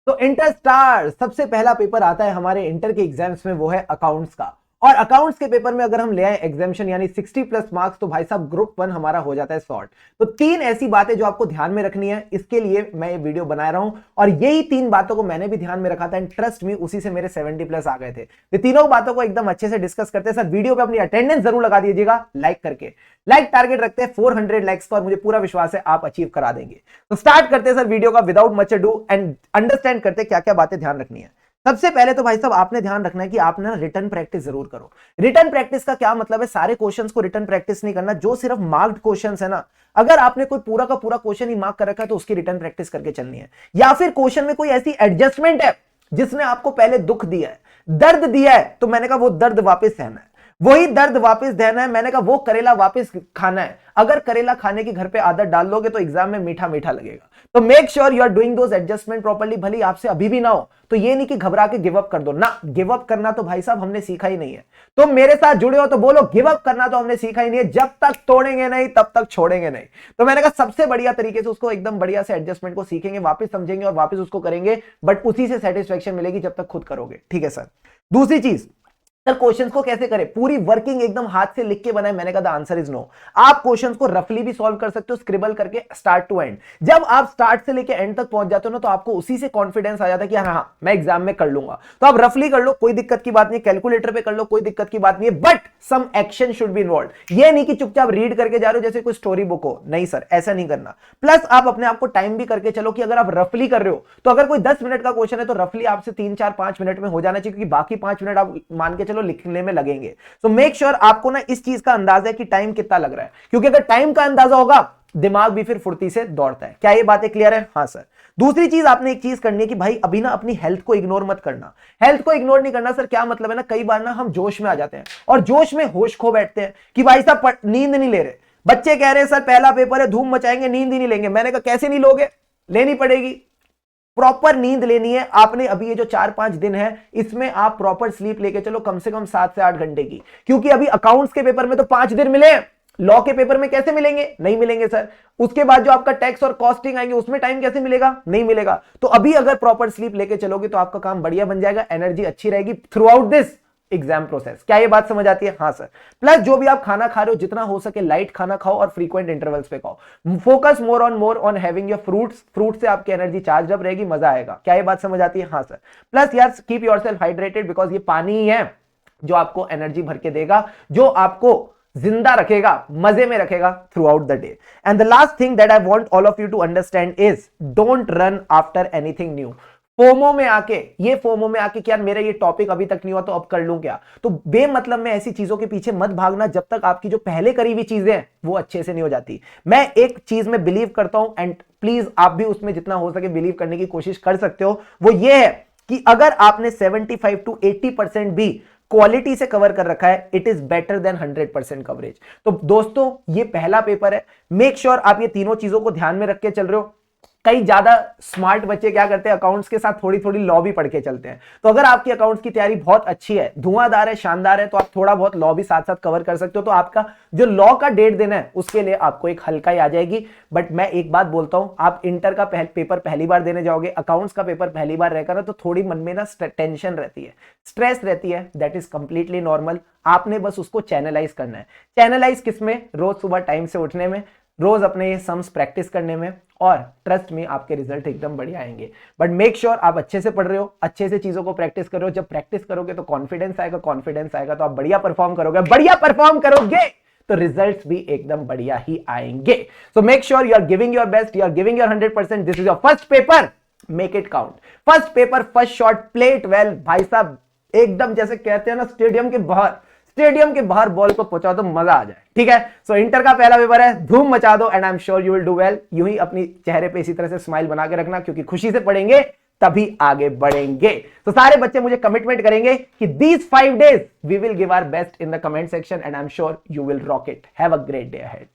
तो inter star सबसे पहला पेपर आता है हमारे इंटर के एग्जाम्स में, वो है अकाउंट्स का। और अकाउंट्स के पेपर में अगर हम ले आए एग्जामिशन यानी 60 प्लस मार्क्स, तो भाई साहब ग्रुप 1 हमारा हो जाता है सॉर्ट। तो 3 ऐसी बातें जो आपको ध्यान में रखनी है, इसके लिए मैं ये वीडियो बना रहा हूं। और यही 3 बातों को मैंने भी ध्यान में रखा था एंड ट्रस्ट मी, उसी से मेरे 70 प्लस आ गए थे। तो तीनों बातों को एकदम अच्छे से डिस्कस करते हैं। सर वीडियो पे अपनी अटेंडेंस जरूर लगा दीजिएगा लाइक करके। लाइक टारगेट रखते हैं 400 लाइक्स का और मुझे पूरा विश्वास है आप अचीव करा देंगे। तो स्टार्ट करते हैं सर वीडियो का without much ado and understand करते हैं क्या क्या बातें ध्यान रखनी है। सबसे पहले तो भाई साहब आपने ध्यान रखना है कि आप ना रिटर्न प्रैक्टिस जरूर करो। रिटर्न प्रैक्टिस का क्या मतलब है, सारे क्वेश्चंस को रिटर्न प्रैक्टिस नहीं करना, जो सिर्फ मार्क्ड क्वेश्चंस है ना, अगर आपने कोई पूरा का पूरा क्वेश्चन ही मार्क कर रखा है तो उसकी रिटर्न प्रैक्टिस करके चलनी है। या फिर क्वेश्चन में कोई ऐसी एडजस्टमेंट है जिसने आपको पहले दुख दिया है, दर्द दिया है, तो मैंने कहा वो दर्द वापस सहना है, वही दर्द वापस देना है। मैंने कहा वो करेला वापस खाना है। अगर करेला खाने की घर पे आदत डाल लोगे तो एग्जाम में मीठा मीठा लगेगा। तो make sure you are doing those adjustment properly. भले आपसे अभी भी ना हो तो ये नहीं कि घबरा के गिव अप कर दो ना, गिव अप करना तो भाई साहब हमने सीखा ही नहीं है। तो मेरे साथ जुड़े हो तो बोलो गिव अप करना तो हमने सीखा ही नहीं है, जब तक तोड़ेंगे नहीं तब तक छोड़ेंगे नहीं। तो मैंने कहा सबसे बढ़िया तरीके से उसको एकदम बढ़िया से एडजस्टमेंट को सीखेंगे, वापस समझेंगे और वापस उसको करेंगे, बट उसी से सेटिस्फेक्शन मिलेगी जब तक खुद करोगे। ठीक है सर। दूसरी चीज, सर क्वेश्चंस को कैसे करें, पूरी वर्किंग एकदम हाथ से लिख के बनाए। मैंने कहा द आंसर इज नो। आप क्वेश्चंस को रफली भी सॉल्व कर सकते हो, स्क्रिबल करके स्टार्ट टू एंड। जब आप स्टार्ट से लेके एंड तक पहुंच जाते हो ना, तो आपको उसी से कॉन्फिडेंस आ जाता है कि हाँ मैं एग्जाम में कर लूंगा। तो आप रफली कर लो, कोई दिक्कत की बात नहीं, कैलकुलेटर पे कर लो, कोई दिक्कत की बात नहीं है, but some action should be involve. ये नहीं कि चुपचाप रीड करके जा रहे हो जैसे कोई स्टोरी बुक हो, नहीं सर ऐसा नहीं करना। प्लस आप अपने आप को टाइम भी करके चलो कि अगर आप रफली कर रहे हो तो अगर कोई 10 मिनट का क्वेश्चन है तो रफली आपसे 3 4 5 मिनट में हो जाना चाहिए, क्योंकि बाकी 5 मिनट आप मान के चलो लिखने में लगे। तो मेक श्योर आपको ना इस चीज का अंदाजा है कि टाइम कितना लग रहा है, क्योंकि अगर टाइम का अंदाजा होगा दिमाग भी फिर फुर्ती से दौड़ता है। क्या ये बातें क्लियर है? हाँ सर। दूसरी चीज आपने एक चीज करनी है कि भाई अभी ना अपनी हेल्थ को इग्नोर मत करना। हेल्थ को इग्नोर नहीं करना सर, क्या मतलब है ना, कई बार ना हम जोश में आ जाते हैं और जोश में होश खो बैठते हैं कि भाई साहब नींद नहीं ले रहे। बच्चे कह रहे हैं सर पहला पेपर है, धूम मचाएंगे, नींद ही नहीं लेंगे। मैंने कहा कैसे नहीं लोगे, लेनी पड़ेगी। प्रॉपर नींद लेनी है आपने। अभी ये जो 4-5 दिन है इसमें आप प्रॉपर स्लीप लेके चलो, कम से कम 7 से 8 घंटे की, क्योंकि अभी अकाउंट्स के पेपर में तो 5 दिन मिले, लॉ के पेपर में कैसे मिलेंगे, नहीं मिलेंगे सर। उसके बाद जो आपका टैक्स और कॉस्टिंग आएंगे उसमें टाइम कैसे मिलेगा, नहीं मिलेगा। तो अभी अगर प्रॉपर स्लीप लेके चलोगे तो आपका काम बढ़िया बन जाएगा, एनर्जी अच्छी रहेगी through out this exam process. क्या ये बात समझ आती है? हाँ सर। प्लस जो भी आप खाना खा रहे हो जितना हो सके लाइट खाना खाओ और फ्रीक्वेंट इंटरवल्स पे खाओ। Focus more on having your fruits. Fruit से आपकी एनर्जी चार्ज अप रहेगी, मजा आएगा। क्या ये बात समझ आती है? हाँ सर। प्लस यार कीप योरसेल्फ हाइड्रेटेड, बिकॉज ये पानी ही है जो आपको एनर्जी भर के देगा, जो आपको जिंदा रखेगा, मजे में रखेगा throughout the day. And the last thing that I want all of you to understand is don't run after anything new. FOMO में आके, ये फोमो में आके क्या मेरा ये टॉपिक अभी तक नहीं हुआ तो अब कर लूं क्या, तो बेमतलब में ऐसी चीजों के पीछे मत भागना जब तक आपकी जो पहले करी हुई चीजें हैं वो अच्छे से नहीं हो जाती। मैं एक चीज में बिलीव करता हूं एंड प्लीज आप भी उसमें जितना हो सके बिलीव करने की कोशिश कर सकते हो, वो ये है कि अगर आपने 75 to 80% भी क्वालिटी से कवर कर रखा है, it is better than 100% coverage. तो दोस्तों ये पहला पेपर है, मेक श्योर आप ये तीनों चीजों को ध्यान में रख के चल रहे हो। कई ज्यादा स्मार्ट बच्चे क्या करते हैं, अकाउंट्स के साथ थोड़ी थोड़ी लॉ भी पढ़ के चलते हैं। तो अगर आपकी अकाउंट्स की तैयारी बहुत अच्छी है, धुआंधार है, शानदार है, तो आप थोड़ा बहुत लॉ भी साथ साथ कवर कर सकते हो। तो आपका जो लॉ का डेट देना है उसके लिए आपको एक हल्का ही आ जाएगी। बट मैं एक बात बोलता हूं, आप इंटर का पेपर पहली बार देने जाओगे, अकाउंट्स का पेपर पहली बार रहकर ना, तो थोड़ी मन में ना टेंशन रहती है, स्ट्रेस रहती है, दैट इज कंप्लीटली नॉर्मल। आपने बस उसको चैनलाइज करना है। चैनलाइज किसमें? रोज सुबह टाइम से उठने में, रोज अपने ये सम्स प्रैक्टिस करने में, और ट्रस्ट में आपके रिजल्ट एकदम बढ़िया आएंगे। बट मेक श्योर आप अच्छे से पढ़ रहे हो, अच्छे से चीजों को प्रैक्टिस कर रहे हो। जब प्रैक्टिस करोगे तो कॉन्फिडेंस आएगा, कॉन्फिडेंस आएगा तो आप बढ़िया परफॉर्म करोगे, बढ़िया परफॉर्म करोगे तो रिजल्ट्स भी एकदम बढ़िया ही आएंगे। So make sure you are giving your best, you are giving your 100%। This is your first paper, make it count. First paper, first shot, play it well. भाई साहब एकदम जैसे कहते हैं ना, स्टेडियम के बाहर बॉल को पहुंचा दो, मजा आ जाए। ठीक है। सो इंटर का पहला पेपर है, धूम मचा दो and I am sure you will do well. यूं ही अपनी चेहरे पे इसी तरह से स्माइल बना के रखना, क्योंकि खुशी से पढ़ेंगे तभी आगे बढ़ेंगे। तो सारे बच्चे मुझे कमिटमेंट करेंगे कि these 5 days we will give our best in the comment section and I'm sure you will rock it. Have a great day ahead.